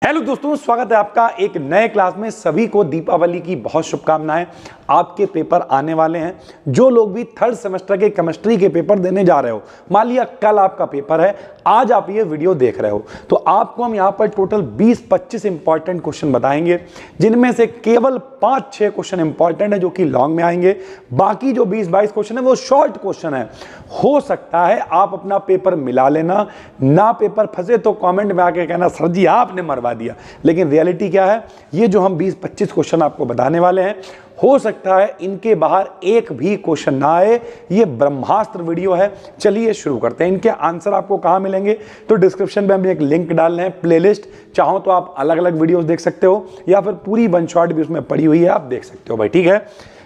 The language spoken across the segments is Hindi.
हेलो दोस्तों, स्वागत है आपका एक नए क्लास में। सभी को दीपावली की बहुत शुभकामनाएं। आपके पेपर आने वाले हैं। जो लोग भी थर्ड सेमेस्टर के केमिस्ट्री के पेपर देने जा रहे हो, मान लिया कल आपका पेपर है, आज आप ये वीडियो देख रहे हो, तो आपको हम यहाँ पर टोटल 20-25 इंपॉर्टेंट क्वेश्चन बताएंगे, जिनमें से केवल 5-6 क्वेश्चन इंपॉर्टेंट है जो कि लॉन्ग में आएंगे। बाकी जो 20-22 क्वेश्चन है वो शॉर्ट क्वेश्चन है। हो सकता है आप अपना पेपर मिला लेना, ना पेपर फंसे तो कमेंट में आके कहना सर जी आपने मरवा दिया। लेकिन रियलिटी क्या है, ये जो हम 20-25 क्वेश्चन आपको बताने वाले हैं, हो सकता है इनके बाहर एक भी क्वेश्चन ना आए। ये ब्रह्मास्त्र वीडियो है। चलिए शुरू करते हैं। इनके आंसर आपको कहां मिलेंगे, तो डिस्क्रिप्शन में हम एक लिंक डाल रहे हैं, प्लेलिस्ट। चाहो तो आप अलग अलग वीडियोस देख सकते हो, या फिर पूरी वन शॉट भी उसमें पड़ी हुई है, आप देख सकते हो भाई। ठीक है,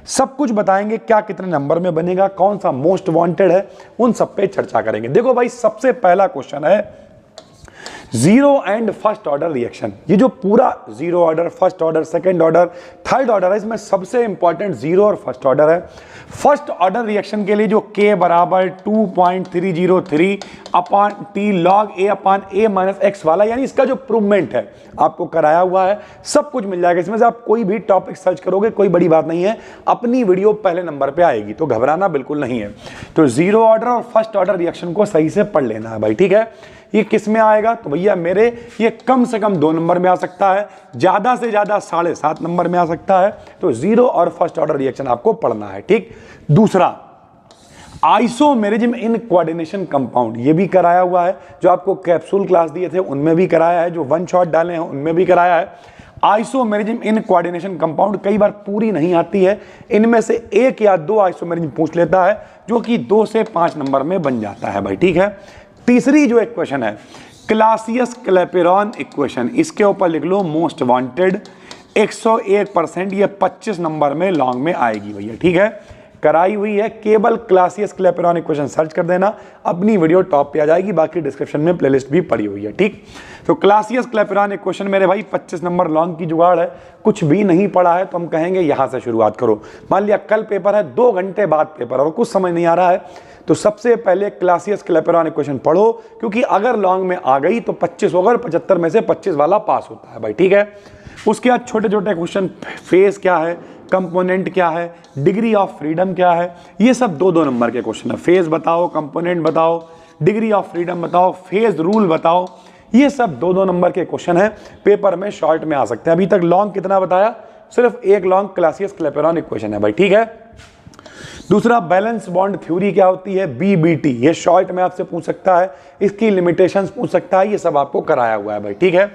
सब कुछ बताएंगे, क्या कितने नंबर में बनेगा, कौन सा मोस्ट वांटेड है, उन सब पे चर्चा करेंगे। देखो भाई, सबसे पहला क्वेश्चन है zero and first order reaction. ये जो पूरा zero order, first order, second order, third order है, इसमें सबसे इंपॉर्टेंट जीरो और फर्स्ट ऑर्डर है। फर्स्ट ऑर्डर रिएक्शन के लिए जो K बराबर 2.303 अपान T log A upon A minus x वाला, यानी इसका जो प्रूवमेंट है आपको कराया हुआ है, सब कुछ मिल जाएगा। इसमें से आप कोई भी टॉपिक सर्च करोगे, कोई बड़ी बात नहीं है, अपनी वीडियो पहले नंबर पे आएगी, तो घबराना बिल्कुल नहीं है। तो जीरो ऑर्डर और फर्स्ट ऑर्डर रिएक्शन को सही से पढ़ लेना है भाई। ठीक है, ये किस में आएगा, तो भैया मेरे ये कम से कम 2 नंबर में आ सकता है, ज्यादा से ज्यादा 7.5 नंबर में आ सकता है। तो जीरो और फर्स्ट ऑर्डर रिएक्शन आपको पढ़ना है। ठीक, दूसरा आइसोमेरिज्म इन कोऑर्डिनेशन कंपाउंड, ये भी कराया हुआ है। जो आपको कैप्सूल क्लास दिए थे उनमें भी कराया है, जो वन शॉट डाले हैं उनमें भी कराया है। आइसोमेरिज्म इन कोऑर्डिनेशन कंपाउंड कई बार पूरी नहीं आती है, इनमें से 1 या 2 आइसोमेरिज्म पूछ लेता है, जो कि 2 से 5 नंबर में बन जाता है भाई। ठीक है, तीसरी जो इक्वेशन है क्लासियस क्लैपेरॉन इक्वेशन, इसके ऊपर लिख लो मोस्ट वांटेड 101%, ये 25 नंबर में लॉन्ग में आएगी भैया। ठीक है, कराई हुई है, केवल क्लासियस क्लैपेरॉन इक्वेशन सर्च कर देना, अपनी वीडियो टॉप पे आ जाएगी। बाकी डिस्क्रिप्शन में प्लेलिस्ट भी पड़ी हुई है। ठीक, तो क्लासियस क्लैपेरॉन इक्वेशन मेरे भाई 25 नंबर लॉन्ग की जुगाड़ है। कुछ भी नहीं पढ़ा है तो हम कहेंगे यहां से शुरुआत करो। मान लिया कल पेपर है, 2 घंटे बाद पेपर और कुछ समझ नहीं आ रहा है, तो सबसे पहले क्लासियस क्लैपेरॉन इक्वेशन पढ़ो, क्योंकि अगर लॉन्ग में आ गई तो 25 होगा और 75 में से 25 वाला पास होता है भाई। ठीक है, उसके बाद छोटे छोटे क्वेश्चन, फेज क्या है, कंपोनेंट क्या है, डिग्री ऑफ फ्रीडम क्या है, ये सब 2-2 नंबर के क्वेश्चन है। फेज बताओ, कंपोनेंट बताओ, डिग्री ऑफ फ्रीडम बताओ, फेज रूल बताओ, ये सब 2-2 नंबर के क्वेश्चन है, पेपर में शॉर्ट में आ सकते हैं। अभी तक लॉन्ग कितना बताया, सिर्फ एक लॉन्ग क्लासियस क्लैपेरॉन इक्वेशन है भाई। ठीक है, दूसरा बैलेंस बॉन्ड थ्योरी क्या होती है, BBT, ये शॉर्ट में आपसे पूछ सकता है, इसकी लिमिटेशंस पूछ सकता है, ये सब आपको कराया हुआ है भाई। ठीक है,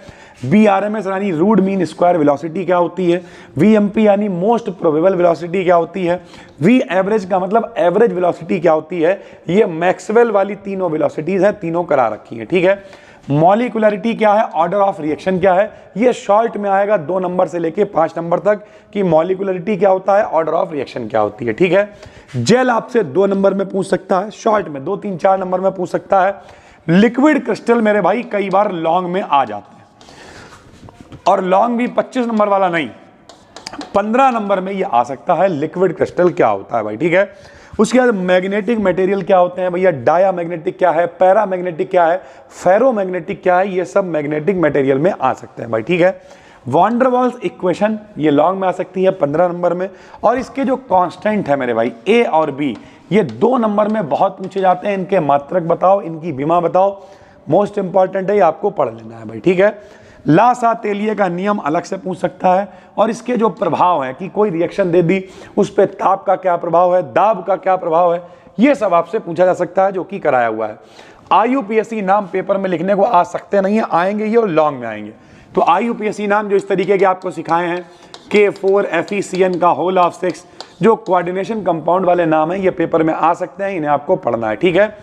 BRMS यानी रूट मीन स्क्वायर वेलोसिटी क्या होती है, VMP यानी मोस्ट प्रोबेबल वेलोसिटी क्या होती है, V एवरेज का मतलब एवरेज वेलोसिटी क्या होती है, ये मैक्सवेल वाली तीनों वेलोसिटीज है, तीनों करा रखी है। ठीक है, मॉलिक्युलरिटी क्या है, ऑर्डर ऑफ रिएक्शन क्या है, ये शॉर्ट में आएगा 2 नंबर से लेके 5 नंबर तक, कि मॉलिक्युलरिटी क्या होता है, ऑर्डर ऑफ रिएक्शन क्या होती है। ठीक है, जेल आपसे 2 नंबर में पूछ सकता है, शॉर्ट में 2, 3, 4 नंबर में पूछ सकता है। लिक्विड क्रिस्टल मेरे भाई कई बार लॉन्ग में आ जाते हैं, और लॉन्ग भी 25 नंबर वाला नहीं, 15 नंबर में ये आ सकता है। लिक्विड क्रिस्टल क्या होता है भाई। ठीक है, उसके बाद मैग्नेटिक मटेरियल क्या होते हैं भैया, डायामैग्नेटिक क्या है, पैरामैग्नेटिक क्या है, फेरोमैग्नेटिक क्या है, ये सब मैग्नेटिक मटेरियल में आ सकते हैं भाई। ठीक है, वॉन डर वाल्स इक्वेशन ये लॉन्ग में आ सकती है 15 नंबर में, और इसके जो कांस्टेंट है मेरे भाई A और B, ये 2 नंबर में बहुत पूछे जाते हैं। इनके मात्रक बताओ, इनकी विमा बताओ, मोस्ट इंपॉर्टेंट है, ये आपको पढ़ लेना है भाई। ठीक है, लासातेलिए का नियम अलग से पूछ सकता है, और इसके जो प्रभाव है कि कोई रिएक्शन दे दी, उस पर ताप का क्या प्रभाव है, दाब का क्या प्रभाव है, ये सब आपसे पूछा जा सकता है, जो कि कराया हुआ है। IUPAC नाम पेपर में लिखने को आ सकते नहीं है, आएंगे ये और लॉन्ग में आएंगे। तो IUPAC नाम जो इस तरीके के आपको सिखाए हैं, K4FeCN का होल ऑफ 6, जो कोऑर्डिनेशन कंपाउंड वाले नाम है, ये पेपर में आ सकते हैं, इन्हें आपको पढ़ना है। ठीक है,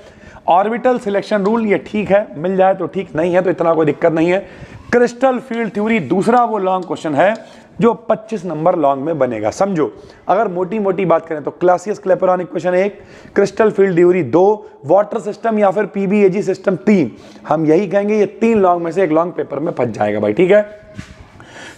ऑर्बिटल सिलेक्शन रूल ये ठीक है, मिल जाए तो ठीक, नहीं है तो इतना कोई दिक्कत नहीं है। क्रिस्टल फील्ड थ्योरी दूसरा वो लॉन्ग क्वेश्चन है जो 25 नंबर लॉन्ग में बनेगा। समझो, अगर मोटी मोटी बात करें तो Clausius Clapeyron equation 1, crystal field theory 2, water system या फिर PBAG सिस्टम 3, हम यही कहेंगे ये 3 लॉन्ग में से एक लॉन्ग पेपर में फंस जाएगा भाई। ठीक है,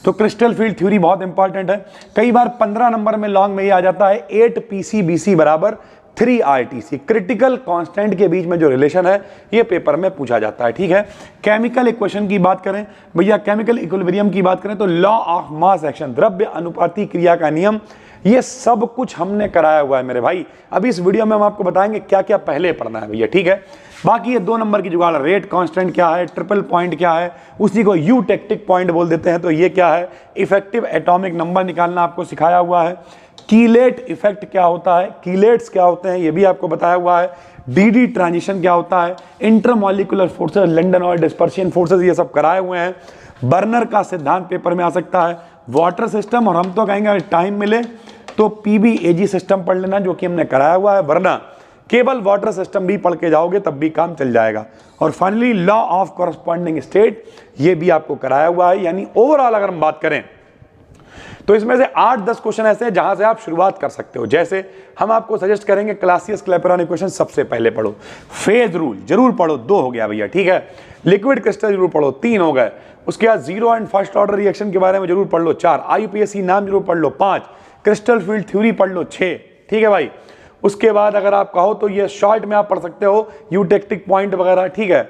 तो क्रिस्टल फील्ड थ्योरी बहुत इंपॉर्टेंट है। कई बार 15 नंबर में लॉन्ग में ये आ जाता है 8 PCBC बराबर 3 RTC, क्रिटिकल कांस्टेंट के बीच में जो रिलेशन है ये पेपर में पूछा जाता है। ठीक है, केमिकल इक्वेशन की बात करें भैया, केमिकल इक्विलिब्रियम की बात करें तो लॉ ऑफ मास एक्शन, द्रव्य अनुपाती क्रिया का नियम, ये सब कुछ हमने कराया हुआ है मेरे भाई। अभी इस वीडियो में हम आपको बताएंगे क्या क्या पहले पढ़ना है भैया। ठीक है, बाकी ये 2 नंबर की जुगाड़, रेट कांस्टेंट क्या है, ट्रिपल पॉइंट क्या है, उसी को यूटेक्टिक पॉइंट बोल देते हैं, तो ये क्या है, इफेक्टिव एटॉमिक नंबर निकालना आपको सिखाया हुआ है। कीलेट इफेक्ट क्या होता है, कीलेट्स क्या होते हैं ये भी आपको बताया हुआ है। डीडी ट्रांजिशन क्या होता है, इंटरमॉलिक्यूलर फोर्सेस, लंडन और डिस्पर्शन फोर्सेस, ये सब कराए हुए हैं। बर्नर का सिद्धांत पेपर में आ सकता है। वाटर सिस्टम, और हम तो कहेंगे अगर टाइम मिले तो पीबीएजी सिस्टम पढ़ लेना जो कि हमने कराया हुआ है, वरना केवल वाटर सिस्टम भी पढ़ के जाओगे तब भी काम चल जाएगा। और finally law of corresponding state, ये भी आपको कराया हुआ है। यानी ओवरऑल अगर हम बात करें तो इसमें से 8-10 क्वेश्चन ऐसे हैं जहां से आप शुरुआत कर सकते हो। जैसे हम आपको सजेस्ट करेंगे क्लासियस क्लैपेरॉन इक्वेशन सबसे पहले पढ़ो, फेज रूल जरूर पढ़ो, 2 हो गया भैया। ठीक है, लिक्विड क्रिस्टल जरूर पढ़ो, 3 हो गए। उसके बाद zero and first order reaction के बारे में जरूर पढ़ लो, 4। आईयूपीएसी नाम जरूर पढ़ लो, 5। क्रिस्टल फील्ड थ्योरी पढ़ लो, 6। ठीक है भाई, उसके बाद अगर आप कहो तो ये शॉर्ट में आप पढ़ सकते हो यूटेक्टिक पॉइंट वगैरह। ठीक है,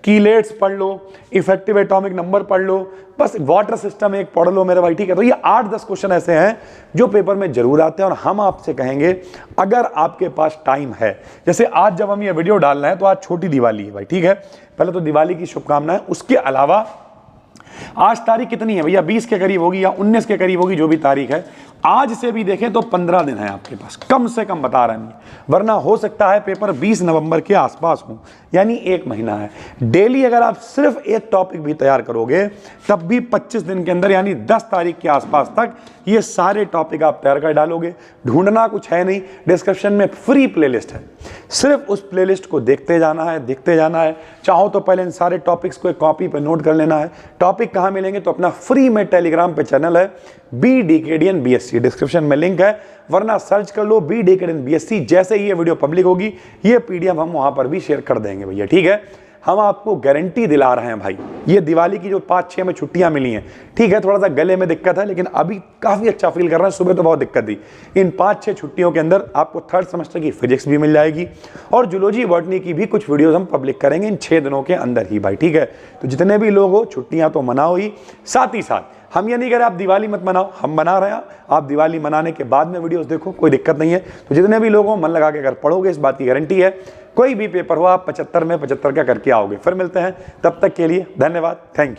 कीलेट्स पढ़ लो, इफेक्टिव एटॉमिक नंबर पढ़ लो, बस वाटर सिस्टम एक पढ़ लो मेरे भाई। ठीक है, तो ये 8-10 क्वेश्चन ऐसे हैं जो पेपर में जरूर आते हैं और हम आपसे कहेंगे अगर आपके पास टाइम है। जैसे आज जब हम ये वीडियो डाल रहे हैं तो आज छोटी दिवाली है भाई। ठीक है, पहले तो दिवाली की शुभकामनाएं। उसके अलावा आज तारीख कितनी है भैया, 20 के करीब होगी या 19 के करीब होगी, जो भी तारीख है, आज से भी देखें तो 15 दिन है आपके पास, कम से कम बता रहे हैं, वरना हो सकता है पेपर 20 नवंबर के आसपास हो, यानी 1 महीना है। डेली अगर आप सिर्फ एक टॉपिक भी तैयार करोगे तब भी 25 दिन के अंदर यानी 10 तारीख के आसपास तक ये सारे टॉपिक आप तैयार कर डालोगे। ढूंढना कुछ है नहीं, डिस्क्रिप्शन में फ्री प्लेलिस्ट है, सिर्फ उस प्लेलिस्ट को देखते जाना है, देखते जाना है। चाहो तो पहले इन सारे टॉपिक्स को एक कॉपी पर नोट कर लेना है। टॉपिक कहाँ मिलेंगे तो अपना फ्री में टेलीग्राम पे चैनल है BDKDN BSc, डिस्क्रिप्शन में लिंक है, वरना सर्च कर लो BDKDN BSc। जैसे ही ये वीडियो पब्लिक होगी ये PDF हम वहां पर भी शेयर कर देंगे भैया। ठीक है, हम आपको गारंटी दिला रहे हैं भाई, ये दिवाली की जो 5-6 में छुट्टियां मिली हैं, ठीक है थोड़ा सा गले में दिक्कत है लेकिन अभी काफी अच्छा फील कर रहे हैं। सुबह तो बहुत दिक्कत थी, इन 5-6 छुट्टियों के अंदर आपको 3rd सेमेस्टर की फिजिक्स भी मिल जाएगी और जूलॉजी बॉटनी की भी कुछ वीडियोस हम पब्लिक करेंगे इन 6 दिनों के अंदर ही भाई। ठीक है, तो जितने भी लोग हो छुट्टियां तो मनाओ ही, साथ ही साथ हम ये नहीं कह रहे आप दिवाली मत मनाओ, हम मना रहे हैं, आप दिवाली मनाने के बाद में वीडियोस देखो, कोई दिक्कत नहीं है। तो जितने भी लोग हो मन लगा के अगर पढ़ोगे इस बात की गारंटी है, कोई भी पेपर हो आप 75 में 75 का करके आओगे। फिर मिलते हैं, तब तक के लिए धन्यवाद, थैंक यू।